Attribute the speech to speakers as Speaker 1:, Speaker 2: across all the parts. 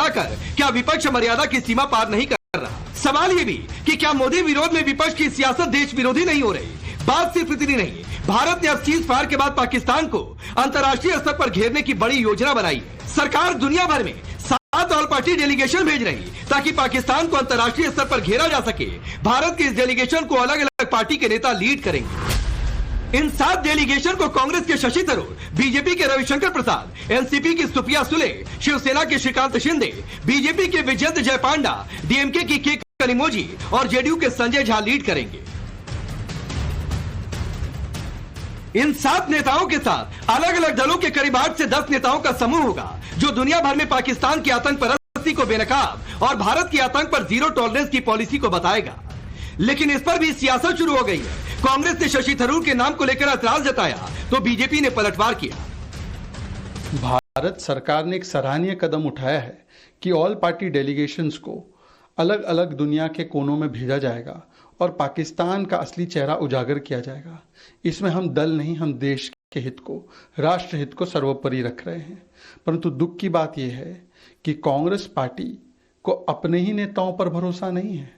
Speaker 1: दिखाकर क्या विपक्ष मर्यादा की सीमा पार नहीं कर रहा? सवाल ये भी कि क्या मोदी विरोध में विपक्ष की सियासत देश विरोधी नहीं हो रही? बात सिर्फ इतनी नहीं, भारत ने अब सीज फायर के बाद पाकिस्तान को अंतर्राष्ट्रीय स्तर पर घेरने की बड़ी योजना बनाई है। सरकार दुनिया भर में 7 ऑल पार्टी डेलीगेशन भेज रही ताकि पाकिस्तान को अंतर्राष्ट्रीय स्तर पर घेरा जा सके। भारत के इस डेलीगेशन को अलग अलग पार्टी के नेता लीड करेंगे। इन 7 डेलीगेशन को कांग्रेस के शशि थरूर, बीजेपी के रविशंकर प्रसाद, एनसीपी की सुप्रिया सुले, शिवसेना के श्रीकांत शिंदे, बीजेपी के विजयंत जय पांडा, डीएमके की के कनिमोझी और जेडीयू के संजय झा लीड करेंगे। इन 7 नेताओं के साथ अलग अलग दलों के करीब 8 से 10 नेताओं का समूह होगा जो दुनिया भर में पाकिस्तान की आतंक परस्ती को बेनकाब और भारत की आतंक पर जीरो टॉलरेंस की पॉलिसी को बताएगा। लेकिन इस पर भी सियासत शुरू हो गई है। कांग्रेस ने शशि थरूर के नाम को लेकर ऐतराज जताया तो बीजेपी ने पलटवार किया।
Speaker 2: भारत सरकार ने एक सराहनीय कदम उठाया है कि ऑल पार्टी डेलीगेशंस को अलग अलग दुनिया के कोनों में भेजा जाएगा और पाकिस्तान का असली चेहरा उजागर किया जाएगा। इसमें हम दल नहीं, हम देश के हित को, राष्ट्र हित को सर्वोपरि रख रहे हैं। परंतु दुख की बात यह है कि कांग्रेस पार्टी को अपने ही नेताओं पर भरोसा नहीं है।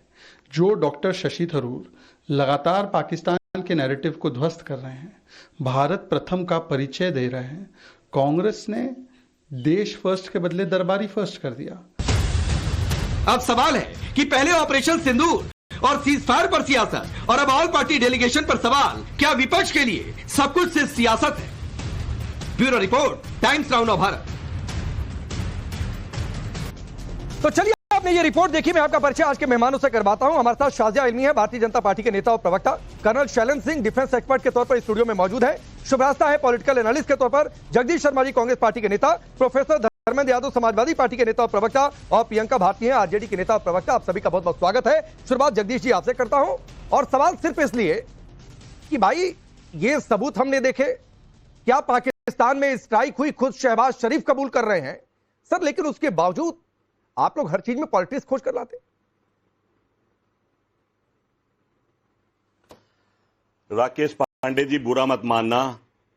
Speaker 2: जो डॉक्टर शशि थरूर लगातार पाकिस्तान के नैरेटिव को ध्वस्त कर रहे हैं, भारत प्रथम का परिचय दे रहे हैं, कांग्रेस ने देश फर्स्ट के बदले दरबारी फर्स्ट कर दिया।
Speaker 1: अब सवाल है कि पहले ऑपरेशन सिंदूर और सीज फायर पर सियासत और अब ऑल पार्टी डेलीगेशन पर सवाल, क्या विपक्ष के लिए सब कुछ सिर्फ सियासत है? Bureau report, times now Bharat. तो चलिए आपने ये रिपोर्ट देखी, मैं आपका परिचय आज के मेहमानों से करवाता हूं। हमारे साथ शाजिया इल्मी है, भारतीय जनता पार्टी के नेता और प्रवक्ता। Colonel Shailendra Singh defence expert के तौर पर इस स्टूडियो में मौजूद है। शुभरास्ता है पॉलिटिकल एनालिस्ट के तौर पर। जगदीश शर्मा जी कांग्रेस पार्टी के नेता। प्रोफेसर धर्मेंद्र यादव समाजवादी पार्टी के नेता और प्रवक्ता। और प्रियंका भारती हैं आरजेडी के नेता और प्रवक्ता। आप सभी का बहुत बहुत स्वागत है। शुरुआत जगदीश जी आपसे करता हूं और सवाल सिर्फ इसलिए कि भाई ये सबूत हमने देखे, क्या पाकिस्तान में स्ट्राइक हुई, खुद शहबाज शरीफ कबूल कर रहे हैं सर, लेकिन उसके बावजूद आप लोग हर चीज में पॉलिटिक्स खोज कर लाते।
Speaker 3: राकेश पांडे जी, बुरा मत मानना,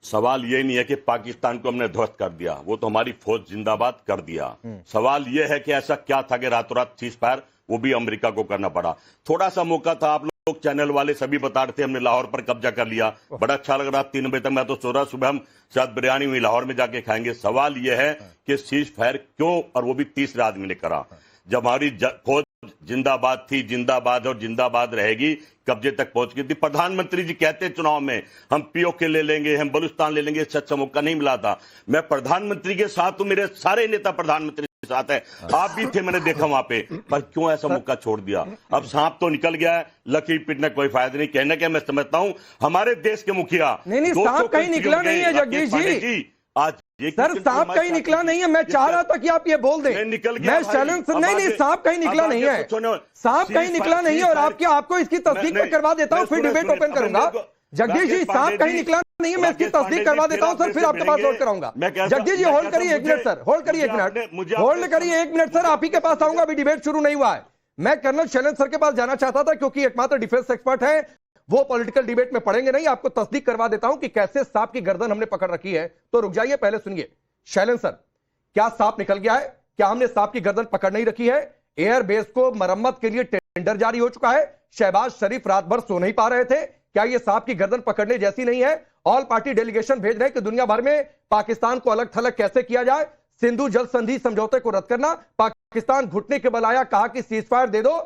Speaker 3: सवाल ये नहीं है कि पाकिस्तान को हमने ध्वस्त कर दिया, वो तो हमारी फौज जिंदाबाद कर दिया। सवाल ये है कि ऐसा क्या था कि रातों रात सीज फायर वो भी अमेरिका को करना पड़ा। थोड़ा सा मौका था, आप लोग चैनल वाले सभी बता रहे थे हमने लाहौर पर कब्जा कर लिया, बड़ा अच्छा लग रहा। 3 बजे तक मैं तो सो रहा, सुबह हम शायद बिरयानी हुई लाहौर में जाके खाएंगे। सवाल यह है कि सीज फायर क्यों, और वो भी तीसरे आदमी ने करा, जब हमारी फौज जिंदाबाद थी, जिंदाबाद और जिंदाबाद रहेगी, कब्जे तक पहुंच गई थी। प्रधानमंत्री जी कहते चुनाव में हम पीओके ले लेंगे, हम बलूचिस्तान ले लेंगे, सच्चा मौका नहीं मिला था। मैं प्रधानमंत्री के साथ हूं, मेरे सारे नेता प्रधानमंत्री के साथ है, आप भी थे, मैंने देखा वहां पे, पर क्यों ऐसा मौका छोड़ दिया? अब सांप तो निकल गया है, लकीर पीटने कोई फायदा नहीं। कहने के मैं समझता हूं हमारे देश के मुखिया,
Speaker 1: नहीं सांप कहीं निकला नहीं है जगदीश जी,
Speaker 3: आज
Speaker 1: सर सांप कहीं निकला नहीं है। मैं चाह रहा था कि आप ये बोल दें,
Speaker 3: निकल गया,
Speaker 1: मैं चैलेंज नहीं सांप कहीं निकला नहीं है, सांप कहीं निकला नहीं है, और आपको इसकी तस्दीक मैं करवा देता हूं, फिर डिबेट ओपन करूंगा। जगदीश जी सांप कहीं निकला नहीं है, मैं इसकी तस्दीक करवा देता हूं सर, फिर आपके पास लौट कर आऊंगा। जगदीश जी होल्ड करिए 1 मिनट सर, होल्ड करिए 1 मिनट, होल्ड करिए 1 मिनट सर, आप ही के पास आऊंगा, अभी डिबेट शुरू नहीं हुआ है। मैं कर्नल शैलेंद्र सर के पास जाना चाहता था क्योंकि एकमात्र डिफेंस एक्सपर्ट है, वो पॉलिटिकल डिबेट में पढ़ेंगे नहीं। आपको तस्दीक करवा देता हूं कि कैसे सांप की गर्दन हमने पकड़ रखी है। तो रुक जाइए, पहले सुनिए। शैलेंद्र सर, क्या सांप निकल गया है? क्या हमने सांप की गर्दन पकड़ नहीं रखी है? एयरबेस को मरम्मत के लिए टेंडर जारी हो चुका है, शहबाज शरीफ रात भर सो नहीं पा रहे थे, क्या यह सांप की गर्दन पकड़ने जैसी नहीं है? ऑल पार्टी डेलीगेशन भेज रहे हैं कि दुनिया भर में पाकिस्तान को अलग थलग कैसे किया जाए, सिंधु जल संधि समझौते को रद्द करना, पाकिस्तान घुटने के बल आया, कहा कि सीज फायर दे दो।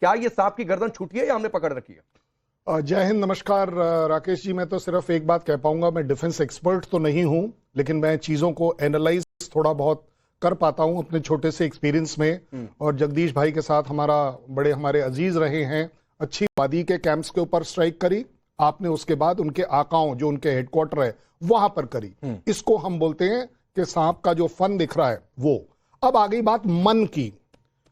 Speaker 1: क्या यह सांप की गर्दन छूटी है या हमने पकड़ रखी है?
Speaker 4: जय हिंद, नमस्कार राकेश जी। मैं तो सिर्फ एक बात कह पाऊंगा, मैं डिफेंस एक्सपर्ट तो नहीं हूं, लेकिन मैं चीजों को एनालाइज थोड़ा बहुत कर पाता हूं अपने छोटे से एक्सपीरियंस में। और जगदीश भाई के साथ हमारे अजीज रहे हैं। अच्छी वादी के कैंप्स के ऊपर स्ट्राइक करी आपने, उसके बाद उनके आकाओं जो उनके हेडक्वार्टर है वहां पर करी। इसको हम बोलते हैं कि सांप का जो फन दिख रहा है वो। अब आ गई बात मन की,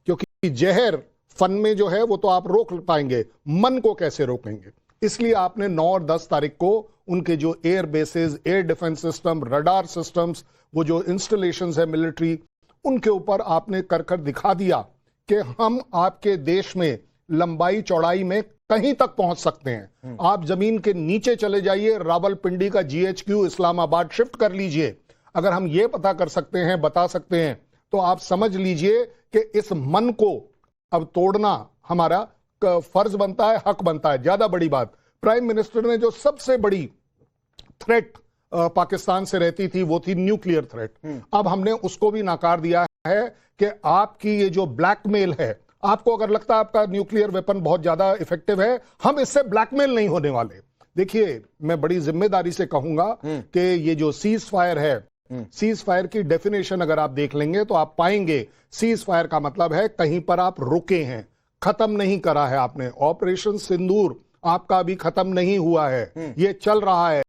Speaker 4: क्योंकि जहर फन में जो है वो तो आप रोक पाएंगे, मन को कैसे रोकेंगे? इसलिए आपने 9 और 10 तारीख को उनके जो air bases, air defence system, radar systems, वो जो इंस्टॉलेशंस है मिलिट्री, उनके ऊपर आपने कर दिखा दिया कि हम आपके देश में लंबाई चौड़ाई में कहीं तक पहुंच सकते हैं। आप जमीन के नीचे चले जाइए, रावलपिंडी का GHQ इस्लामाबाद शिफ्ट कर लीजिए। अगर हम ये पता कर सकते हैं, बता सकते हैं तो आप समझ लीजिए कि इस मन को अब तोड़ना हमारा फर्ज बनता है, हक बनता है। ज्यादा बड़ी बात, प्राइम मिनिस्टर ने जो सबसे बड़ी थ्रेट पाकिस्तान से रहती थी वो थी न्यूक्लियर थ्रेट। अब हमने उसको भी नकार दिया है कि आपकी ये जो ब्लैकमेल है, आपको अगर लगता है आपका न्यूक्लियर वेपन बहुत ज्यादा इफेक्टिव है, हम इससे ब्लैकमेल नहीं होने वाले। देखिए, मैं बड़ी जिम्मेदारी से कहूंगा कि ये जो सीज फायर है, सीज फायर की डेफिनेशन अगर आप देख लेंगे तो आप पाएंगे सीज फायर का मतलब है कहीं पर आप रुके हैं, खत्म नहीं करा है आपने। ऑपरेशन सिंदूर आपका अभी खत्म नहीं हुआ है, ये चल रहा है।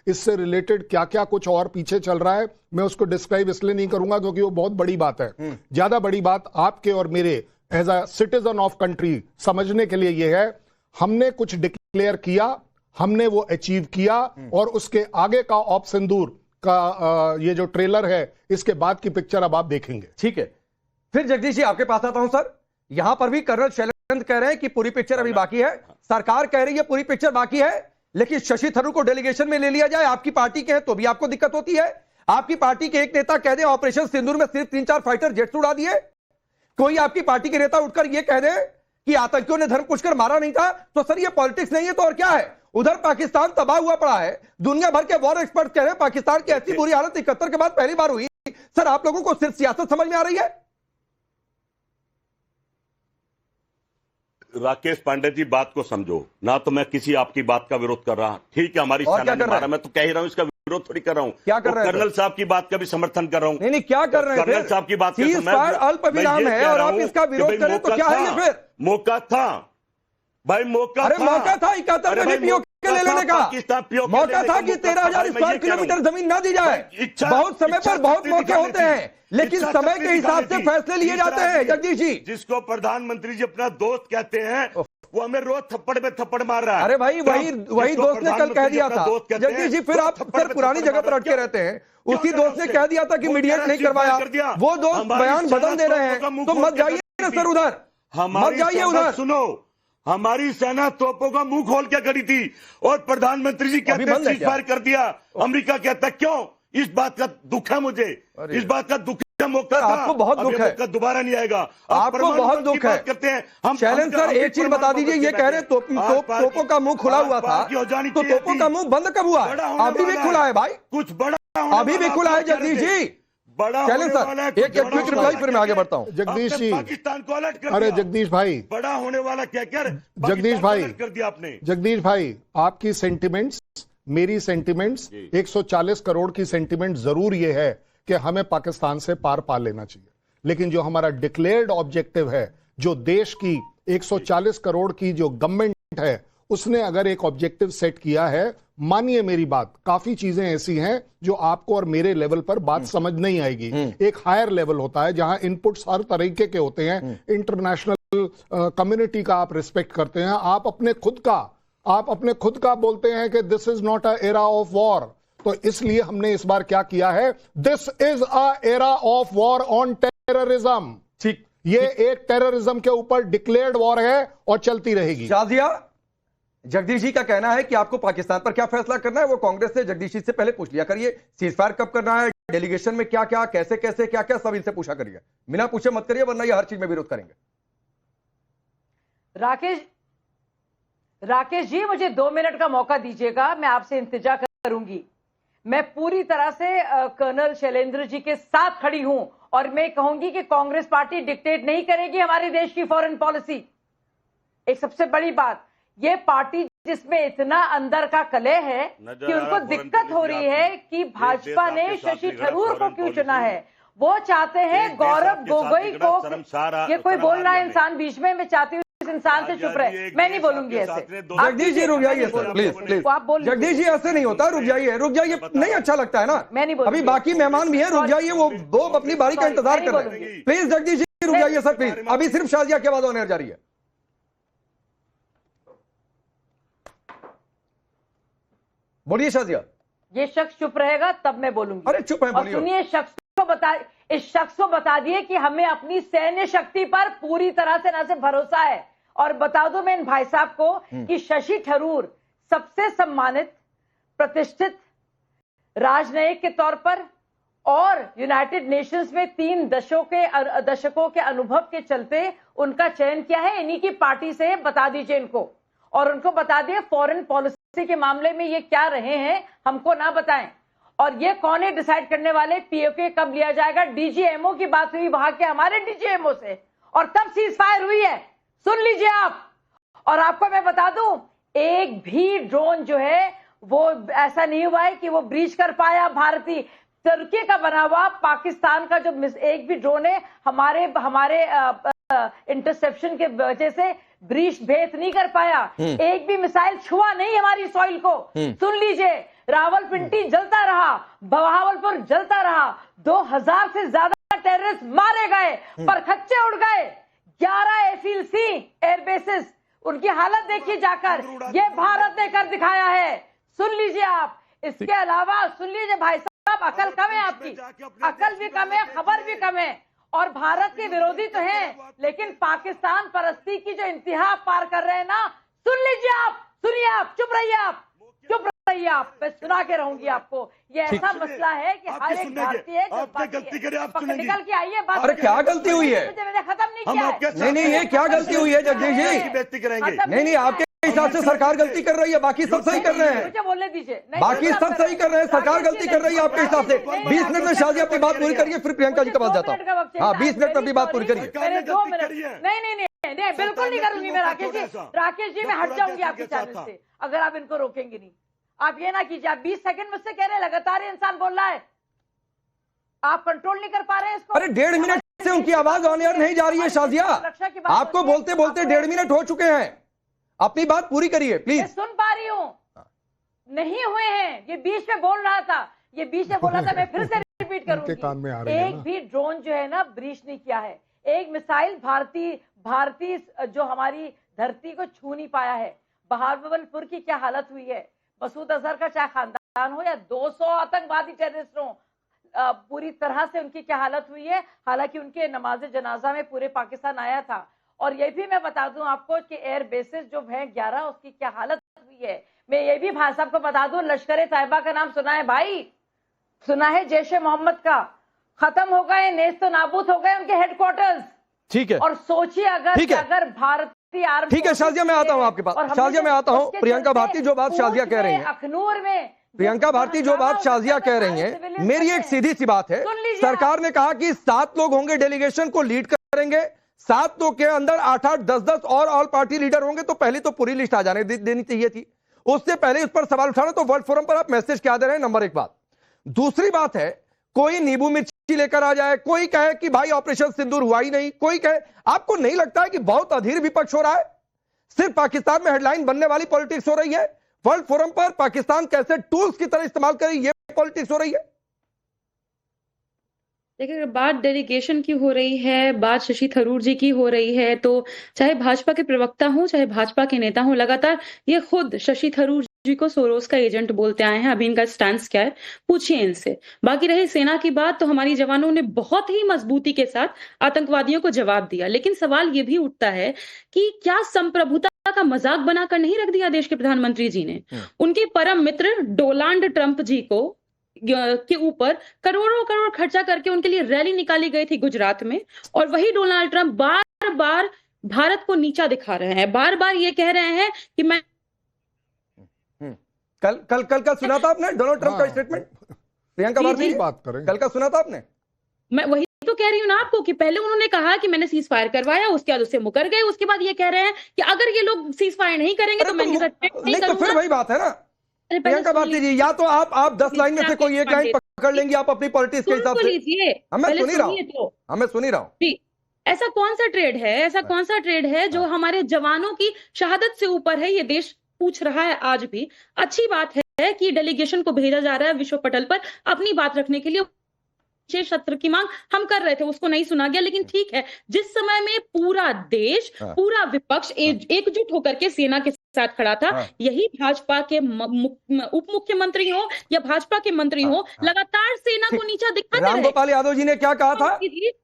Speaker 4: इससे रिलेटेड क्या क्या कुछ और पीछे चल रहा है मैं उसको डिस्क्राइब इसलिए नहीं करूंगा क्योंकि वो बहुत बड़ी बात है। ज्यादा बड़ी बात आपके और मेरे as a citizen of country समझने के लिए ये है, हमने कुछ डिक्लेयर किया, हमने वो अचीव किया, और उसके आगे का ऑप सिंदूर का ये जो ट्रेलर है, इसके बाद की पिक्चर अब आप देखेंगे।
Speaker 1: ठीक है, फिर जगदीश जी आपके पास आता हूं सर। यहां पर भी कर्नल शैलेंद्र कह रहे हैं कि पूरी पिक्चर अभी बाकी है, सरकार कह रही है पूरी पिक्चर बाकी है, लेकिन शशि थरूर को डेलीगेशन में ले लिया जाए, आपकी पार्टी के हैं तो भी आपको दिक्कत होती है। आपकी पार्टी के एक नेता कह दे ऑपरेशन सिंदूर में सिर्फ 3-4 फाइटर जेट्स उड़ा दिए, कोई आपकी पार्टी के नेता उठकर यह कह दे कि आतंकियों ने धर्म पुष्कर मारा नहीं था, तो सर ये पॉलिटिक्स नहीं है तो और क्या है? उधर पाकिस्तान तबाह हुआ पड़ा है, दुनिया भर के वॉर एक्सपर्ट कह रहे हैं पाकिस्तान की ऐसी बुरी हालत 71 के बाद पहली बार हुई। सर आप लोगों को सिर्फ सियासत समझ में आ रही है?
Speaker 3: राकेश पांडे जी, बात को समझो ना, तो मैं किसी आपकी बात का विरोध कर रहा। ठीक है, हमारी सेना ने मारा, मैं तो कह ही रहा हूं, इसका विरोध थोड़ी कर रहा हूं।
Speaker 1: क्या कर रहे हैं?
Speaker 3: कर्नल साहब की बात का भी समर्थन कर रहा हूं।
Speaker 1: नहीं, क्या कर रहे हैं?
Speaker 3: कर्नल साहब की बात
Speaker 1: अल्प विराम है और आप इसका विरोध करें तो क्या है? ये फिर
Speaker 3: मौका था भाई, मौका
Speaker 1: अरे मौका था 71 में पीओके ले लेने का, मौका था कि 13,000 स्क्वायर किलोमीटर जमीन ना दी जाए। बहुत समय पर बहुत मौके होते हैं, लेकिन समय के हिसाब से फैसले लिए जाते हैं। जगदीश जी,
Speaker 3: जिसको प्रधानमंत्री जी अपना दोस्त कहते हैं, वो हमें रोज थप्पड़ में थप्पड़ मार रहा है।
Speaker 1: अरे भाई वही दोस्त ने कल कह दिया था। जगदीश जी, फिर आप सर पुरानी जगह पर अटके रहते हैं। उसी दोस्त ने कह दिया था कि मीडिएट नहीं करवाया, वो दोस्त बयान बदल दे रहे हैं, तो मत जाइए ना सर उधर, मत जाइए उधर।
Speaker 3: सुनो, हमारी सेना तोपों का मुंह खोल के खड़ी थी और प्रधानमंत्री जी कहते हैं सीज फायर कर दिया। अमेरिका कहता है क्यों? इस बात का दुख है मुझे, इस बात का दुख है। मौका था,
Speaker 1: आपको बहुत दुख है,
Speaker 3: दोबारा नहीं आएगा।
Speaker 1: आपको बहुत दुख है।
Speaker 3: करते हैं हम।
Speaker 1: शैलेंद्र सर एक चीज बता दीजिए, ये कह रहे तोपों का मुंह खुला हुआ था, तो तोपों का मुंह बंद कब हुआ? अभी भी खुला है भाई,
Speaker 3: कुछ बड़ा
Speaker 1: अभी भी खुला है। जगदीश जी,
Speaker 3: बड़ा
Speaker 1: शैलेंद्र सर एक क्विक रिप्लाई, फिर मैं आगे बढ़ता हूं।
Speaker 4: जगदीश जी,
Speaker 3: पाकिस्तान को अलर्ट कर,
Speaker 4: अरे जगदीश भाई,
Speaker 3: बड़ा होने वाला क्या क्या
Speaker 4: जगदीश भाई
Speaker 3: कर दिया आपने।
Speaker 4: जगदीश भाई, आपकी सेंटिमेंट्स, मेरी सेंटिमेंट्स, 140 करोड़ की सेंटिमेंट जरूर ये है कि हमें पाकिस्तान से पार पा लेना चाहिए, लेकिन जो हमारा डिक्लेयर्ड ऑब्जेक्टिव है, जो देश की 140 करोड़ की जो गवर्नमेंट है, उसने अगर एक ऑब्जेक्टिव सेट किया है, मानिए मेरी बात, काफी चीजें ऐसी हैं जो आपको और मेरे लेवल पर बात समझ नहीं आएगी। एक हायर लेवल होता है जहां इनपुट्स हर तरीके के होते हैं, इंटरनेशनल कम्युनिटी का आप रिस्पेक्ट करते हैं, आप अपने खुद का बोलते हैं कि this is not a era of war. तो इसलिए हमने इस बार क्या किया है, this is a era of war on terrorism.
Speaker 1: ठीक,
Speaker 4: ये एक टेररिज्म के ऊपर डिक्लेयर्ड वॉर है और चलती रहेगी।
Speaker 1: शाजिया, जगदीश जी का कहना है कि आपको पाकिस्तान पर क्या फैसला करना है वो कांग्रेस से जगदीश जी से पहले पूछ लिया करिए। सीज फायर कब करना है, डेलीगेशन में क्या क्या, कैसे कैसे क्या क्या, सब इनसे पूछा करिए, बिना पूछे मत करिए, वरना ये हर चीज में विरोध करेंगे।
Speaker 5: राकेश जी, मुझे 2 मिनट का मौका दीजिएगा, मैं आपसे इंतजार करूंगी। मैं पूरी तरह से कर्नल शैलेंद्र जी के साथ खड़ी हूं और मैं कहूंगी कि कांग्रेस पार्टी डिक्टेट नहीं करेगी हमारे देश की फॉरेन पॉलिसी। एक सबसे बड़ी बात, ये पार्टी जिसमें इतना अंदर का कलह है कि उनको दिक्कत हो रही है कि भाजपा ने शशि थरूर को क्यों चुना है। वो चाहते हैं गौरव गोगोई को, ये कोई बोल रहा है इंसान बीच में, मैं चाहती हूँ इस इंसान से चुप रहे, मैं नहीं बोलूंगी ऐसे।
Speaker 1: जगदीश जी रुक जाइए सर, प्लीज प्लीज,
Speaker 5: आप बोल,
Speaker 1: जगदीश जी ऐसे नहीं होता, रुक जाइए नहीं अच्छा लगता है ना,
Speaker 5: मैं नहीं
Speaker 1: अभी बाकी मेहमान भी हैं, रुक जाइए, वो अपनी बारी का इंतजार कर रहे हैं। प्लीज जगदीश जी रुक जाइए सर, प्लीज, अभी सिर्फ शाजिया की आवाज होने जा रही है। बोलिए शाजिया।
Speaker 5: ये शख्स चुप रहेगा तब मैं बोलूंगी।
Speaker 1: अरे चुप है, बोलिए।
Speaker 5: सुनिए, इस शख्स को बता दिए कि हमें अपनी सैन्य शक्ति पर पूरी तरह से ना सिर्फ भरोसा है, और बता दो मैं इन भाई साहब को कि शशि थरूर सबसे सम्मानित, प्रतिष्ठित राजनयिक के तौर पर और यूनाइटेड नेशंस में 3 दशकों के अनुभव के चलते उनका चयन किया है। इन्हीं की पार्टी से बता दीजिए इनको, और उनको बता दिए फॉरेन पॉलिसी के मामले में ये क्या रहे हैं, हमको ना बताएं। और ये कौन है डिसाइड करने वाले पीओके कब लिया जाएगा? डीजीएमओ की बात हुई वहां के हमारे डीजीएमओ से, और तब सीज फायर हुई है, सुन लीजिए आप। और आपको मैं बता दूं, एक भी ड्रोन जो है वो ऐसा नहीं हुआ है कि वो ब्रीच कर पाया। भारतीय तुर्की का बना हुआ पाकिस्तान का जो एक भी ड्रोन है हमारे इंटरसेप्शन के वजह से ब्रीच भेद नहीं कर पाया। एक भी मिसाइल छुआ नहीं हमारी सॉइल को। सुन लीजिए, रावलपिंडी जलता रहा, बहावलपुर जलता रहा, 2000 से ज्यादा टेररिस्ट मारे गए, परखच्चे उड़ गए। 11 एफील-सी एयरबेसेस, उनकी हालत देखिए जाकर, ये भारत ने कर दिखाया है। सुन लीजिए आप। इसके अलावा सुन लीजिए भाई साहब, अकल कम है आपकी, अकल भी कम है, खबर भी कम है। और भारत के विरोधी तो हैं, लेकिन पाकिस्तान परस्ती की जो इंतहा पार कर रहे हैं ना, सुन लीजिए आप, सुनिए आप, चुप रहिए आप, चुप रहिए आप, मैं सुना के रहूंगी आपको। ये ऐसा मसला है कि हर एक भारतीय निकल के आइए बात।
Speaker 1: अरे क्या गलती हुई है?
Speaker 5: मैंने खत्म नहीं किया है।
Speaker 1: नहीं, ये क्या गलती हुई है जगदीश जी? नहीं, आपके हिसाब से सरकार गलती कर रही है, बाकी सब सही कर रहे हैं।
Speaker 5: मुझे बोलने दीजिए,
Speaker 1: बाकी सब सही कर रहे हैं, सरकार गलती कर रही है आपके हिसाब से। 20 मिनट में शादी अपनी बात पूरी करिए, फिर प्रियंका जी के पास जाता हूँ। हाँ, 20 मिनट में अपनी बात पूरी करिए।
Speaker 5: 2 मिनट। नहीं, बिल्कुल नहीं करूंगी मैं राकेश जी मैं हट जाऊंगी आपके चैनल से अगर आप इनको रोकेंगे नहीं। आप ये ना कीजिए, आप 20 सेकंड मुझसे कह रहे हैं, लगातार इंसान बोल रहा है, आप कंट्रोल नहीं कर पा रहे हैं इसको।
Speaker 1: अरे 1.5 मिनट से उनकी आवाज ऑन एयर नहीं जा रही है शाजिया, आपको बोलते बोलते 1.5 मिनट हो चुके हैं, अपनी बात पूरी करिए प्लीज।
Speaker 5: सुन पा रही हूँ, नहीं हुए हैं, ये बीच में बोल रहा था, ये बीच में बोला था, मैं फिर से रिपीट करूंगी। एक भी ड्रोन जो है ना ब्रीच नहीं किया है, एक मिसाइल भारतीय जो हमारी धरती को छू नहीं पाया है। बहावलपुर की क्या हालत हुई है, मसूद अजहर का चाहे खानदान हो या 200 आतंकवादी टेररिस्ट हो, पूरी तरह से उनकी क्या हालत हुई है। हालांकि उनके नमाज जनाजा में पूरे पाकिस्तान आया था। और ये भी मैं बता दूं आपको कि एयर बेसिस जो है 11, उसकी क्या हालत हुई है। मैं ये भी भाई साहब को बता दूं, लश्कर तैयबा का नाम सुना है भाई, सुना है? जैश ए मोहम्मद का खत्म हो गए, नेस्त नाबूद हो गए उनके हेडक्वार्टर्स।
Speaker 1: ठीक है,
Speaker 5: और सोचिए अगर भारतीय आर्मी,
Speaker 1: ठीक है शाजिया मैं आता हूं आपके पास, शाजिया मैं आता हूं। प्रियंका भारती जो बात शाजिया कह रही है,
Speaker 5: अखनूर में
Speaker 1: प्रियंका भारती जो बात शाजिया कह रही है, मेरी एक सीधी सी बात है। सरकार ने कहा कि 7 लोग होंगे, डेलीगेशन को लीड करेंगे, 7 लोग के अंदर 8-8, 10-10 और ऑल पार्टी लीडर होंगे, तो पहले तो पूरी लिस्ट आ जाने देनी चाहिए थी। उससे पहले उस पर सवाल उठाना, तो वर्ल्ड फोरम पर आप मैसेज क्या दे रहे हैं, नंबर 1 बात। दूसरी बात है, कोई नींबू मिर्ची लेकर आ जाए, कोई कहे कि भाई ऑपरेशन सिंदूर हुआ ही नहीं, कोई कहे, आपको नहीं लगता है कि बहुत अधीर विपक्ष हो रहा है? सिर्फ पाकिस्तान में हेडलाइन बनने वाली पॉलिटिक्स हो रही है। वर्ल्ड फोरम पर पाकिस्तान कैसे टूल्स की तरह इस्तेमाल करे, ये पॉलिटिक्स हो रही है।
Speaker 6: देखिए, अगर बात डेलीगेशन की हो रही है, बात शशि थरूर जी की हो रही है, तो चाहे भाजपा के प्रवक्ता हो, चाहे भाजपा के नेता हो, लगातार ये खुद शशि थरूर जी को सोरोस का एजेंट बोलते आए हैं। अभी इनका स्टैंस क्या है, पूछिए इनसे। बाकी रही सेना की बात, तो हमारी जवानों ने बहुत ही मजबूती के साथ आतंकवादियों को जवाब दिया। लेकिन सवाल ये भी उठता है कि क्या संप्रभुता का मजाक बनाकर नहीं रख दिया देश के प्रधानमंत्री जी ने? उनके परम मित्र डोनाल्ड ट्रंप जी को के ऊपर करोड़ों करोड़ खर्चा करके उनके लिए रैली निकाली गई थी गुजरात में, और वही डोनाल्ड ट्रंप बार बार भारत को नीचा दिखा रहे हैं, बार बार ये कह रहे हैं कि मैं
Speaker 1: कल सुना था आपने डोनाल्ड ट्रंप का स्टेटमेंट? प्रियंका भारती
Speaker 4: बात करें,
Speaker 1: कल का सुना था आपने?
Speaker 6: मैं वही तो कह रही हूँ ना आपको कि पहले उन्होंने कहा कि मैंने सीज फायर करवाया, उसके बाद उससे मुकर गए, उसके बाद ये कह रहे हैं कि अगर ये लोग सीज फायर नहीं करेंगे तो मैं इनके साथ नहीं
Speaker 1: करूंगा। तो फिर वही बात है ना प्रियंका भारती जी, या तो आप 10 लाइन में से कोई एक लाइन पकड़ लेंगी, आप अपनी पॉलिटिक्स के हिसाब से। मैं सुन ही रहा हूँ।
Speaker 6: ऐसा कौन सा ट्रेड है, ऐसा कौन सा ट्रेड है जो हमारे जवानों की शहादत से ऊपर है? ये देश पूछ रहा है आज भी। अच्छी बात है कि डेलीगेशन को भेजा जा रहा है विश्व पटल पर अपनी बात रखने के लिए। विशेष सत्र की मांग हम कर रहे थे, उसको नहीं सुना गया, लेकिन ठीक है, जिस समय में पूरा देश, पूरा विपक्ष एकजुट होकर के सेना के साथ खड़ा था, यही भाजपा के उप मुख्यमंत्री हो या भाजपा के मंत्री हो, लगातार सेना को नीचा दिखाते रहे।
Speaker 1: रामगोपाल यादव जी ने क्या कहा था?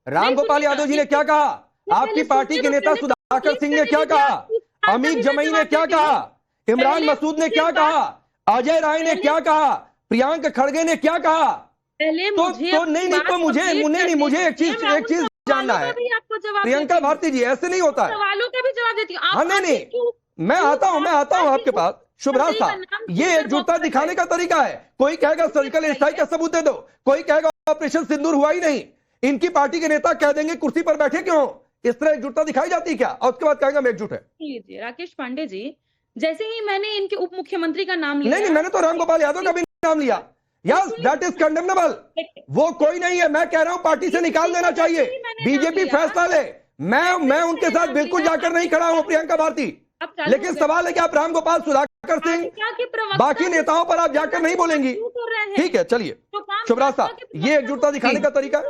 Speaker 1: रामगोपाल यादव जी ने क्या कहा? आपकी पार्टी के नेता सुधाकर सिंह ने क्या कहा? अमित जमई ने क्या कहा? इमरान मसूद ने क्या कहा? अजय राय ने क्या कहा? प्रियंक खड़गे ने क्या कहा?
Speaker 6: पहले
Speaker 1: तो
Speaker 6: मुझे
Speaker 1: तो
Speaker 6: अपनी
Speaker 1: नहीं
Speaker 6: बात
Speaker 1: तो मुझे
Speaker 6: कंप्लीट
Speaker 1: नहीं
Speaker 6: करने
Speaker 1: मुझे एक
Speaker 6: दीजिए,
Speaker 1: चीज
Speaker 6: मैं
Speaker 1: एक
Speaker 6: उन
Speaker 1: चीज जानना
Speaker 6: सवालों
Speaker 1: है
Speaker 6: का भी आपको जवाब
Speaker 1: प्रियंका
Speaker 6: देती हूँ।
Speaker 1: भारती जी, ऐसे नहीं होता है।
Speaker 6: सवालों का भी जवाब देती हूँ। आप
Speaker 1: हाँ नहीं मैं आता हूं आपके पास। शुभराज साहब, ये एकजुटता दिखाने का तरीका है। कोई कहेगा सर्जिकल स्ट्राइक का सबूत दे दो, कोई कहेगा ऑपरेशन सिंदूर हुआ ही नहीं, इनकी पार्टी के नेता कह देंगे कुर्सी पर बैठे क्यों। इस तरह एकजुटता दिखाई जाती है क्या? और उसके बाद कहेंगे हम एकजुट है।
Speaker 6: लीजिए राकेश पांडे जी, जैसे ही मैंने इनके उप मुख्यमंत्री का नाम लिया,
Speaker 1: नहीं मैंने तो रामगोपाल यादव का भी नाम लिया। Yes, that is condemnable. वो कोई नहीं है, मैं कह रहा हूं पार्टी से निकाल देना चाहिए। बीजेपी फैसला ले, मैं उनके साथ बिल्कुल जाकर नहीं खड़ा हूं प्रियंका भारती। लेकिन सवाल है कि आप रामगोपाल, सुधाकर सिंह, बाकी नेताओं पर आप जाकर नहीं बोलेंगी। ठीक है, चलिए शुभराज साहब, ये एकजुटता दिखाने का तरीका।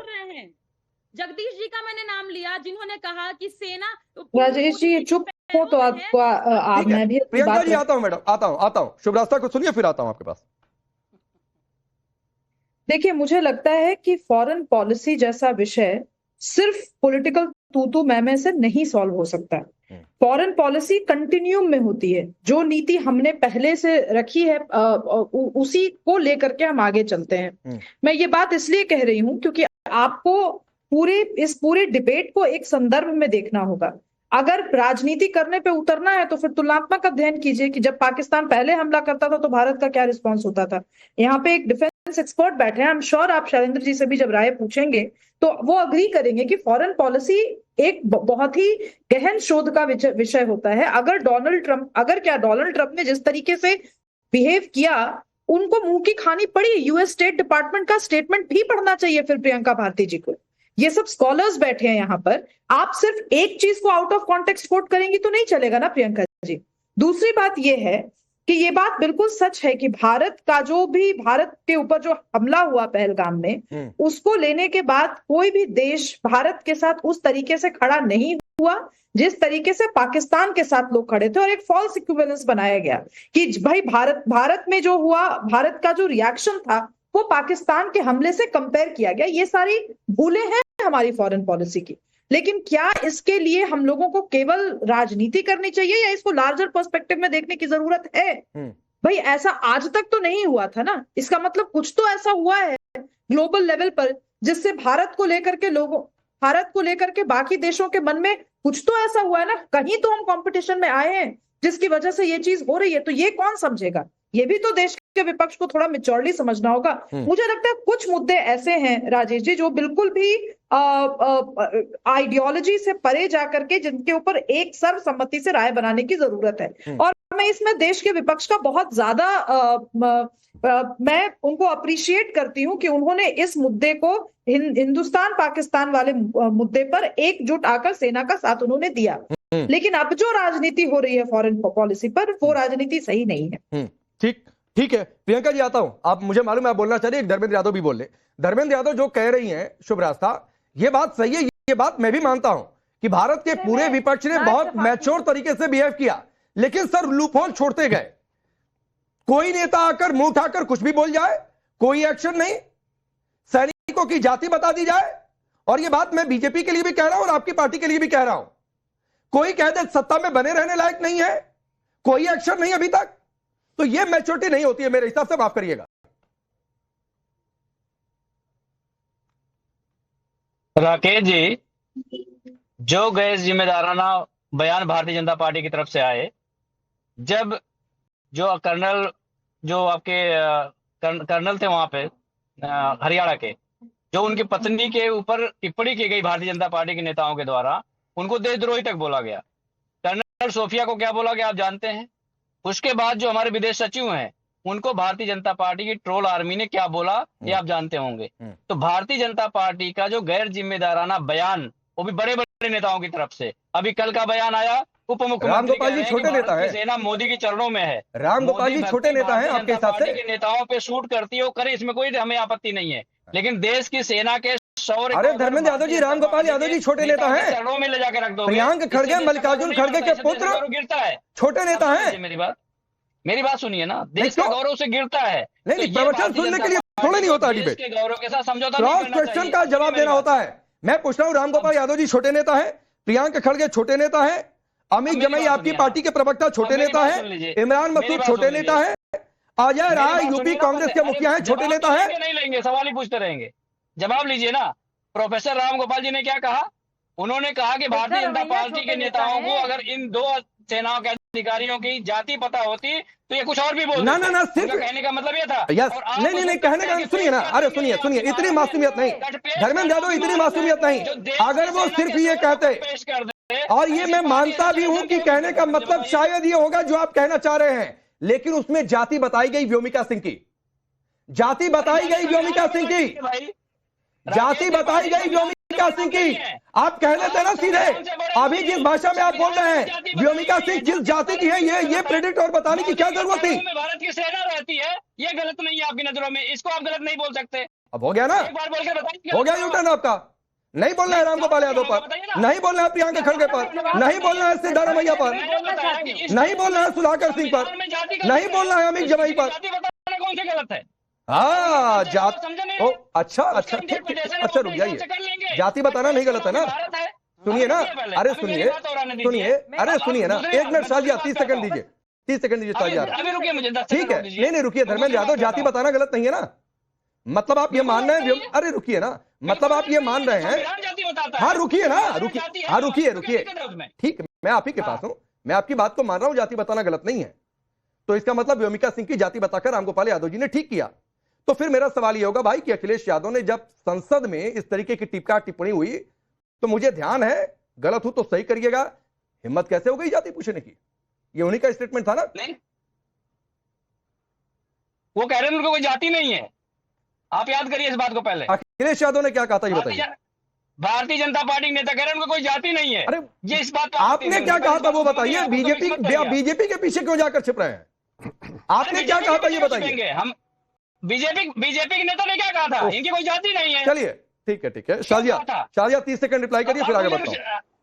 Speaker 6: जगदीश जी का मैंने नाम लिया, जिन्होंने कहा कि सेना।
Speaker 7: राजेश जी चुप हो तो आपको आप मैं भी
Speaker 1: प्रियंका जी आता हूं मैडम, आता हूं शुभराज साहब को सुनिए, फिर आता हूं आपके पास।
Speaker 7: देखिए, मुझे लगता है कि फॉरेन पॉलिसी जैसा विषय सिर्फ पॉलिटिकल तू मैं से नहीं सॉल्व हो सकता है। फॉरेन पॉलिसी कंटिन्यूम में होती है। जो नीति हमने पहले से रखी है उसी को लेकर के हम आगे चलते हैं। मैं ये बात इसलिए कह रही हूं क्योंकि आपको इस पूरे डिबेट को एक संदर्भ में देखना होगा। अगर राजनीति करने पे उतरना है तो फिर तुलनात्मक अध्ययन कीजिए कि जब पाकिस्तान पहले हमला करता था तो भारत का क्या रिस्पॉन्स होता था। यहाँ पे एक डिफेंस एक्सपर्ट बैठे हैं, आई एम श्योर आप शैलेंद्र जी से भी जब राय पूछेंगे तो वो अग्री करेंगे कि फॉरेन पॉलिसी एक बहुत ही गहन शोध का विषय होता है। अगर डोनाल्ड ट्रंप ने जिस तरीके से बिहेव किया, उनको मुंह की खानी पड़ी। यूएस स्टेट डिपार्टमेंट का स्टेटमेंट भी पढ़ना चाहिए फिर प्रियंका भारती जी को। ये सब स्कॉलर्स बैठे हैं यहाँ पर, आप सिर्फ एक चीज को आउट ऑफ कॉन्टेक्स्ट कोट करेंगी तो नहीं चलेगा ना प्रियंका जी। दूसरी बात ये है कि ये बात बिल्कुल सच है कि भारत के ऊपर जो हमला हुआ पहलगाम में, उसको लेने के बाद कोई भी देश भारत के साथ उस तरीके से खड़ा नहीं हुआ जिस तरीके से पाकिस्तान के साथ लोग खड़े थे, और एक फॉल्स इक्विवेलेंस बनाया गया कि भाई भारत में जो हुआ, भारत का जो रिएक्शन था वो पाकिस्तान के हमले से कंपेयर किया गया। ये सारी भूलें हैं हमारी फॉरेन पॉलिसी की। लेकिन क्या इसके लिए हम लोगों को केवल राजनीति करनी चाहिए या इसको लार्जर पर्सपेक्टिव में देखने की जरूरत है? भाई ऐसा आज तक तो नहीं हुआ था ना। इसका मतलब कुछ तो ऐसा हुआ है ग्लोबल लेवल पर जिससे भारत को लेकर के बाकी देशों के मन में कुछ तो ऐसा हुआ है ना। कहीं तो हम कंपटीशन में आए हैं जिसकी वजह से ये चीज हो रही है। तो ये कौन समझेगा? ये भी तो देश के विपक्ष को थोड़ा मैच्योरली समझना होगा। मुझे लगता है कुछ मुद्दे ऐसे हैं राजेश जी जो बिल्कुल भी आइडियोलॉजी से परे जाकर के जिनके ऊपर एक सर्वसम्मति से राय बनाने की जरूरत है। और मैं इसमें देश के विपक्ष का बहुत ज्यादा मैं उनको अप्रिशिएट करती हूं कि उन्होंने इस मुद्दे को हिंदुस्तान पाकिस्तान वाले मुद्दे पर एकजुट आकर सेना का साथ उन्होंने दिया। लेकिन अब जो राजनीति हो रही है फॉरेन पॉलिसी पर, वो राजनीति सही नहीं है।
Speaker 1: ठीक है प्रियंका जी, आता हूं। आप, मुझे मालूम है आप बोलना चाह रही है, धर्मेंद्र यादव भी बोल ले। धर्मेंद्र यादव जो कह रही हैं शुभरास्ता, ये बात सही है, ये बात मैं भी मानता हूं कि भारत के पूरे विपक्ष ने बहुत मैच्योर तरीके से बिहेव किया, लेकिन सर लूपहोल छोड़ते गए। कोई नेता आकर मुंह उठाकर कुछ भी बोल जाए, कोई एक्शन नहीं, सैनिकों की जाति बता दी जाए। और ये बात मैं बीजेपी के लिए भी कह रहा हूं और आपकी पार्टी के लिए भी कह रहा हूं। कोई कह दे सत्ता में बने रहने लायक नहीं है, कोई एक्शन नहीं अभी तक, तो ये मैच्योरिटी नहीं होती है मेरे हिसाब से, माफ करिएगा।
Speaker 8: राकेश जी, जो गैर जिम्मेदाराना बयान भारतीय जनता पार्टी की तरफ से आए, जब जो कर्नल जो आपके कर्नल थे वहां पे हरियाणा के, जो उनकी पत्नी के ऊपर टिप्पणी की गई भारतीय जनता पार्टी के नेताओं के द्वारा, उनको देशद्रोही तक बोला गया। कर्नल सोफिया को क्या बोला गया आप जानते हैं? उसके बाद जो हमारे विदेश सचिव हैं उनको भारतीय जनता पार्टी की ट्रोल आर्मी ने क्या बोला ये आप जानते होंगे। तो भारतीय जनता पार्टी का जो गैर जिम्मेदाराना बयान, वो भी बड़े बड़े नेताओं की तरफ से, अभी कल का बयान आया उप मुख्यमंत्री
Speaker 1: रामगोपाल जी छोटे नेता है,
Speaker 8: सेना मोदी के चरणों में है।
Speaker 1: रामगोपाल जी छोटे नेता है आपके हिसाब से?
Speaker 8: नेताओं पे शूट करती है वो करे, इसमें कोई हमें आपत्ति नहीं है, लेकिन देश की सेना के शौर्य।
Speaker 1: अरे धर्मेंद्र यादव जी, रामगोपाल यादव जी छोटे नेता हैं,
Speaker 8: चरणों में ले जाकर रख दो।
Speaker 1: प्रियंक खड़गे, मल्लिकार्जुन खड़गे के पुत्र
Speaker 8: गिरता है,
Speaker 1: छोटे नेता हैं।
Speaker 8: मेरी बात सुनिए ना, देश के गौरव से गिरता है।
Speaker 1: नहीं, प्रवचन सुनने के लिए थोड़ा नहीं होता डिबेट,
Speaker 8: के गौरव के साथ समझौता
Speaker 1: क्रॉस क्वेश्चन का जवाब देना होता है। मैं पूछ रहा हूं, रामगोपाल यादव जी छोटे नेता है, प्रियंक खड़गे छोटे नेता है, अमित जमई आपकी पार्टी के प्रवक्ता छोटे नेता है, इमरान मसूद छोटे नेता है, अजय राय यूपी कांग्रेस के मुखिया हैं, छोटे नेता हैं।
Speaker 8: नहीं लेंगे, सवाल ही पूछते रहेंगे, जवाब लीजिए ना। प्रोफेसर राम गोपाल जी ने क्या कहा? उन्होंने कहा कि भारतीय जनता पार्टी के नेताओं को अगर इन दो सेनाओं के अधिकारियों की जाति पता होती तो ये कुछ और भी बोलते।
Speaker 1: ना सिर्फ
Speaker 8: कहने का मतलब ये था।
Speaker 1: यस, नहीं कहने का, सुनिए ना, अरे सुनिए, इतनी मासूमियत नहीं धर्मेंद्र यादव, इतनी मासूमियत नहीं। अगर वो सिर्फ ये कहते, और ये मैं मानता भी हूं कि कहने का मतलब शायद ये होगा जो आप कहना चाह रहे हैं, लेकिन उसमें जाति बताई गई व्योमिका सिंह की, जाति बताई गई व्योमिका सिंह की, जाति बताई गई व्योमिका सिंह की। आप कह लेते ना सीधे, अभी जिस भाषा में आप बोल रहे हैं व्योमिका सिंह जिस जाति की है, ये प्रेडिक्ट और बताने की क्या जरूरत थी?
Speaker 8: भारत की सेना रहती है, ये गलत नहीं है आपकी नजरों में, इसको आप गलत नहीं बोल सकते।
Speaker 1: अब हो गया ना,
Speaker 8: एक बार बोल के बताइए,
Speaker 1: हो गया यूटर्न आपका। नहीं बोलना है रामगोपाल यादव पर, नहीं बोलना है प्रियंका खड़गे पर, नहीं बोलना है सिद्धारमैया पर, नहीं बोलना है सुधाकर सिंह पर, नहीं बोलना है अमित जमाई पर।
Speaker 8: कौन से गलत है?
Speaker 1: हाँ, जात, ओ अच्छा, रुक जाइए, जाति बताना नहीं गलत है ना? सुनिए ना, अरे सुनिए, अरे सुनिए ना, 1 मिनट शाजिया, 30 सेकंड दीजिए, 30 सेकंड दीजिए शाजिया, ठीक है। नहीं रुकिए धर्मेंद्र यादव, जाति बताना गलत नहीं है ना? मतलब आप ये मान रहे हैं, अरे रुकिए ना, मतलब आप ये मान रहे हैं, हाँ रुकिए ना, रुकिए, ठीक, मैं आप ही के पास हूं, मैं आपकी बात को मान रहा हूं, जाति बताना गलत नहीं है। तो इसका मतलब व्योमिका सिंह की जाति बताकर रामगोपाल यादव जी ने ठीक किया। तो फिर मेरा सवाल यह होगा भाई कि अखिलेश यादव ने जब संसद में इस तरीके की टीका टिप्पणी हुई, तो मुझे ध्यान है, गलत हो तो सही करिएगा, हिम्मत कैसे हो गई जाति पूछने की? ये उन्हीं का स्टेटमेंट था ना?
Speaker 8: नहीं, वो कह रहे हैं उनको कोई जाति नहीं है, आप याद करिए इस बात को। पहले
Speaker 1: अखिलेश यादव ने क्या कहा था ये बताइए।
Speaker 8: भारतीय जनता पार्टी नेता कह रहे हैं उनको कोई जाति नहीं है।
Speaker 1: अरे
Speaker 8: ये इस बात
Speaker 1: आपने क्या कहा था वो बताइए। बीजेपी के पीछे क्यों जाकर छिप रहे हैं? आपने क्या कहा था ये बताइए।
Speaker 8: हम बीजेपी के नेता ने क्या कहा था? इनकी कोई जाति नहीं है।
Speaker 1: चलिए ठीक है, शाजिया 30 सेकंड रिप्लाई करिए, फिर आगे बढ़ता हूं।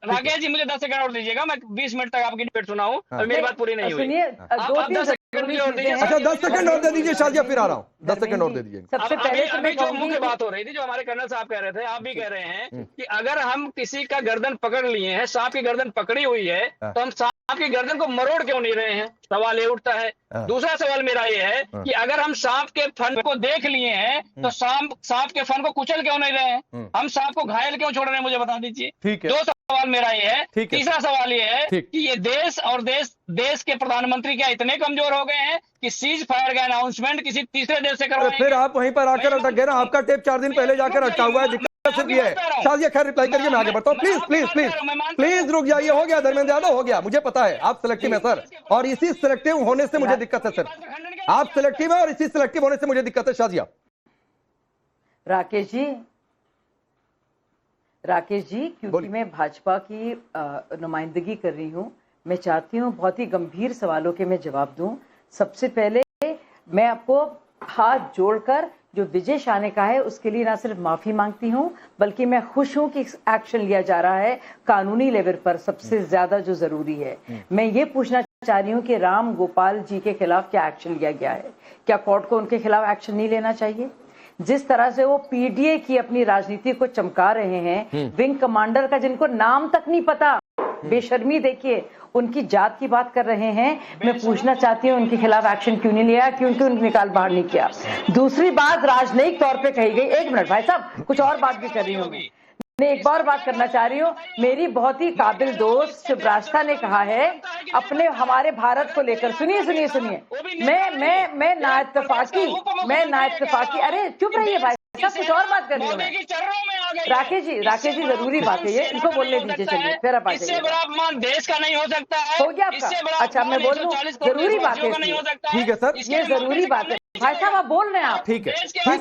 Speaker 8: राकेश जी मुझे 10 सेकंड और दीजिएगा, मैं 20 मिनट तक आपकी डिबेट सुनाऊं और मेरी बात पूरी नहीं हुई।
Speaker 5: सुनिए, 2-3 सेकंड और दीजिए।
Speaker 1: अच्छा 10 सेकंड और दे दीजिए शाजिया, फिर आ रहा हूं, 10 सेकंड और दे दीजिए।
Speaker 5: सबसे पहले
Speaker 8: अभी जो मुख्य बात हो रही थी, जो हमारे कर्नल साहब कह रहे थे, आप भी कह रहे हैं कि अगर हम किसी का गर्दन पकड़ लिए हैं, सांप की गर्दन पकड़ी हुई है, तो हम सांप की गर्दन को मरोड़ क्यों नहीं रहे हैं? सवाल ये उठता है। दूसरा सवाल मेरा ये है कि अगर हम सांप के फन को देख लिए हैं, तो सांप के फन को कुचल क्यों नहीं रहे हैं? हम सांप को घायल क्यों छोड़ रहे हैं? मुझे बता दीजिए।
Speaker 1: ठीक है,
Speaker 8: 2 सवाल मेरा ये है। तीसरा सवाल ये है कि ये देश और देश के प्रधानमंत्री क्या इतने कमजोर हो गए हैं कि सीज फायर का अनाउंसमेंट किसी तीसरे देश से करवाएंगे?
Speaker 1: फिर आप वहीं पर आकर अटक गए ना, आपका टेप 4 दिन पहले जाकर अटका हुआ है, दिक्कत सिर्फ ये है। शाजिया खैर रिप्लाई करिए, मैं आगे बढ़ता हूँ। प्लीज रुक जाइए। हो गया धर्मेंद्र यादव, हो गया, मुझे पता है आप सिलेक्टिव है सर, और इसी सिलेक्टिव होने से मुझे दिक्कत है सर। आप सिलेक्टिव है और इसी सिलेक्टिव होने से मुझे दिक्कत है। शाजिया।
Speaker 5: राकेश जी, क्योंकि मैं भाजपा की नुमाइंदगी कर रही हूं, मैं चाहती हूं बहुत ही गंभीर सवालों के मैं जवाब दूं। सबसे पहले मैं आपको हाथ जोड़कर जो विजय शाह ने कहा है उसके लिए ना सिर्फ माफी मांगती हूं, बल्कि मैं खुश हूं कि एक्शन लिया जा रहा है कानूनी लेवल पर, सबसे ज्यादा जो जरूरी है। मैं ये पूछना चाह रही हूं कि राम गोपाल जी के खिलाफ क्या एक्शन लिया गया है? क्या कोर्ट को उनके खिलाफ एक्शन नहीं लेना चाहिए? जिस तरह से वो पीडीए की अपनी राजनीति को चमका रहे हैं, विंग कमांडर का जिनको नाम तक नहीं पता, बेशर्मी देखिए, उनकी जात की बात कर रहे हैं। मैं पूछना चाहती हूँ उनके खिलाफ एक्शन क्यों नहीं लिया, क्योंकि उनको निकाल बाहर नहीं किया। दूसरी बात राजनयिक तौर पे कही गई, 1 मिनट भाई साहब, कुछ और बात भी कर रही हूँ मैं एक बार बात करना चाह रही हूँ। मेरी बहुत ही काबिल दोस्त शिवराष्ट्र ने कहा है अपने हमारे भारत को लेकर, सुनिए, मैं ना इत्तेफाकी, अरे चुप रहिए भाई साहब, कुछ और बात कर रही हूँ मैं। राकेश जी जरूरी बात है ये, इनको बोलने दीजिए। चलिए फिर आप
Speaker 8: इससे बड़ा अपमान देश का नहीं हो सकता है।
Speaker 5: हो गया आपका? अच्छा मैं बोल दूं, जरूरी बात है,
Speaker 1: ठीक है सर,
Speaker 5: ये जरूरी बात है। भाई साहब आप बोल रहे हैं, आप
Speaker 1: ठीक है, अरे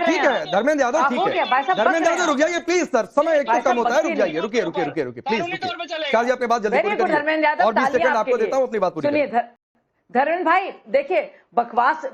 Speaker 1: ठीक है धर्मेंद्र यादव, ठीक है धर्मेंद्र यादव, रुक जाइए प्लीज सर, समय एक तो कम होता है, रुक जाइए, रुकिए प्लीज, शाजिया अपनी बात जल्दी पूरी करिए और 20 सेकंड आपको देता हूँ अपनी बात पूरी।
Speaker 5: सुनिए धर्मेंद्र भाई, देखिए बकवास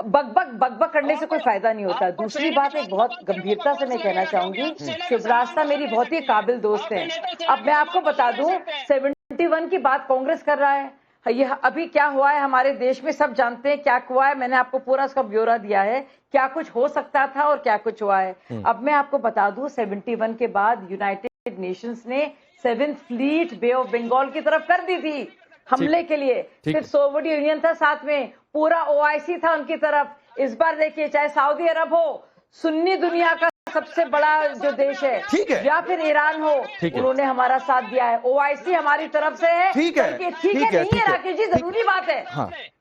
Speaker 5: बकबक करने से कोई फायदा नहीं होता। दूसरी बात एक बहुत गंभीरता से मैं कहना चाहूंगी, शिवराष्ट्र मेरी बहुत ही काबिल दोस्त है। अब मैं आपको बता दूं, 71 की बात कांग्रेस कर रहा है, ये अभी क्या हुआ है हमारे देश में सब जानते हैं क्या हुआ है। मैंने आपको पूरा उसका ब्यौरा दिया है, क्या कुछ हो सकता था और क्या कुछ हुआ है। अब मैं आपको बता दूं, 71 के बाद यूनाइटेड नेशंस ने 7th fleet bay of Bengal की तरफ कर दी थी। हमले के लिए। सिर्फ सोवियत यूनियन था साथ में, पूरा ओआईसी था उनकी तरफ। इस बार देखिए, चाहे सऊदी अरब हो, सुन्नी दुनिया का सबसे बड़ा जो देश है, या फिर ईरान हो, उन्होंने हमारा साथ दिया है। ओआईसी हमारी तरफ से है। ठीक है नहीं है राकेश जी, जरूरी बात है।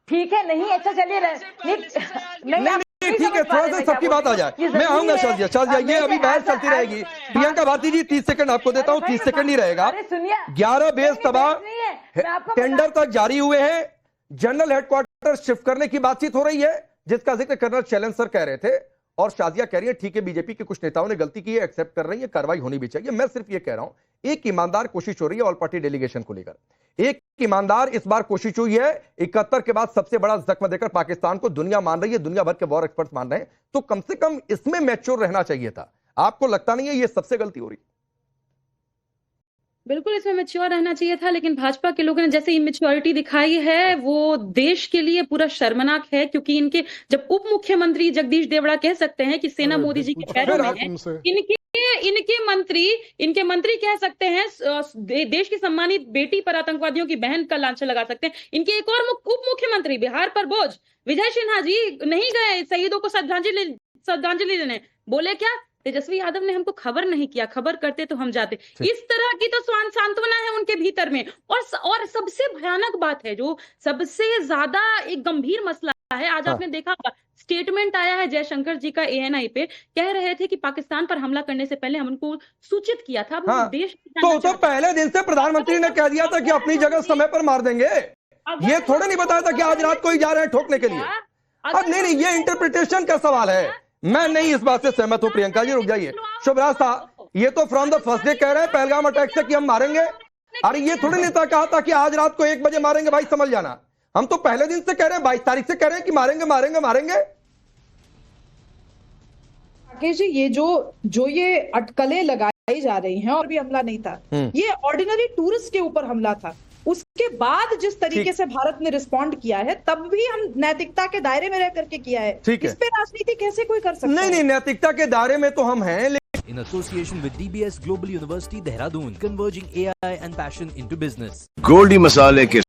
Speaker 5: ठीक है नहीं, अच्छा चलिए नहीं
Speaker 1: ठीक है, थोड़ा सा सबकी बात आ जाए। मैं आऊंगा शाजिया, ये अभी बहस चलती रहेगी। प्रियंका भारती जी 30 सेकंड आपको देता हूँ, 30 सेकंड ही रहेगा। 11 बेस तबाह टेंडर तक जारी हुए हैं, जनरल हेडक्वार्टर शिफ्ट करने की बातचीत हो रही है, जिसका जिक्र कर्नल शैलेंद्र सर कह रहे थे, और शाजिया कह रही है ठीक है बीजेपी के कुछ नेताओं ने गलती की है, एक्सेप्ट कर रही है, कार्रवाई होनी भी चाहिए। मैं सिर्फ ये कह रहा हूं, एक ईमानदार कोशिश हो रही है ऑल पार्टी डेलीगेशन को लेकर। एक ईमानदार इस बार कोशिश हुई है, 71 के बाद सबसे बड़ा जख्म देकर पाकिस्तान को दुनिया मान रही है, दुनिया भर के वॉर एक्सपर्ट्स मान रहे हैं, तो कम से कम इसमें मैच्योर रहना चाहिए था। आपको लगता नहीं है ये सबसे गलती हो रही?
Speaker 6: बिल्कुल इसमें मैच्योर रहना चाहिए था, लेकिन भाजपा के लोगों ने जैसे इमेच्योरिटी दिखाई है वो देश के लिए पूरा शर्मनाक है। क्योंकि इनके जब उप मुख्यमंत्री जगदीश देवड़ा कह सकते हैं कि सेना मोदी जी के पैरों में है, इनके मंत्री कह सकते हैं देश की सम्मानित बेटी पर आतंकवादियों की बहन का लांछन लगा सकते हैं। इनके एक और उप मुख्यमंत्री बिहार पर बोझ विजय सिन्हा जी नहीं गए शहीदों को श्रद्धांजलि देने। बोले क्या, तेजस्वी यादव ने हमको खबर नहीं किया, खबर करते तो हम जाते। इस तरह की तो सांत्वना है उनके भीतर में। और सबसे भयानक बात है, जो सबसे ज्यादा एक गंभीर मसला है, आज आपने देखा स्टेटमेंट आया है जयशंकर जी का ANI पे, कह रहे थे कि पाकिस्तान पर हमला करने से पहले हम उनको सूचित किया था। देश
Speaker 1: तो पहले दिन से प्रधानमंत्री ने कह दिया था कि अपनी जगह समय पर मार देंगे। ये थोड़ा नहीं बताया था कि आज रात को ही जा रहे हैं ठोकने के लिए। अब नहीं, ये इंटरप्रिटेशन का सवाल है। मैं नहीं इस बात से सहमत हूं। प्रियंका जी रुक जाइए। शुभराज साहब, ये तो फ्रॉम द फर्स्ट डे कह रहे हैं पहलगाम अटैक से कि हम मारेंगे। अरे ये थोड़ी नेता कहा था कि आज रात को 1 बजे मारेंगे, भाई समझ जाना। हम तो पहले दिन से कह रहे हैं, 22 तारीख से कह रहे हैं कि मारेंगे मारेंगे मारेंगे।
Speaker 7: राकेश जी, ये अटकलें लगाई जा रही हैं और भी हमला नहीं था, ये ऑर्डिनरी टूरिस्ट के ऊपर हमला था। उसके बाद जिस तरीके से भारत ने रिस्पॉन्ड किया है, तब भी हम नैतिकता के दायरे में रह करके किया है। इस पे राजनीति कैसे कोई कर सकता है?
Speaker 1: नहीं, नैतिकता के दायरे में तो हम हैं।
Speaker 9: In association with DBS Global University Dehradun, converging AI and passion into business.
Speaker 10: Goldy मसाले के